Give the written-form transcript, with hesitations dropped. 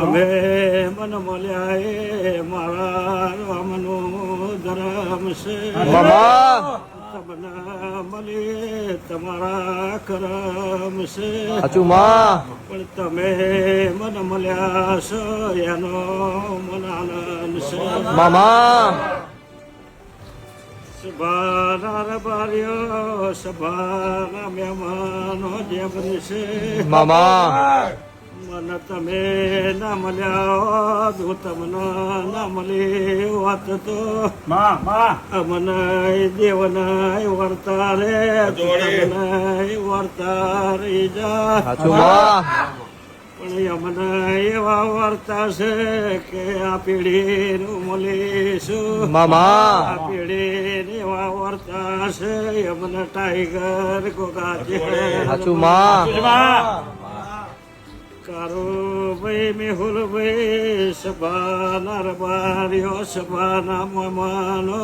અમે મન મળ્યા એ મારા રામનો ધર્મ છે. તમને મળી તમારા કરમ છે. પણ તમે મન મળ્યા છો એનો મન આનંદ છે. સભાના રબારીઓ સભાના મહેમાનો જેમ છે. મને તમે ના મળ્યા હું તમને ના મળી વાત તો મને દેવને વર્તા રે તમને વર્તા રહી જા. પણ અમને એવા વર્તા છે કે આ પેઢીનું મળીશું. આ પેઢી એવા વર્તા છે અમને ટાઈગર ગોગાજી કારો ભાઈ મેહુલ ભાઈ સભાના રબારીઓ સભાના મહેમાનો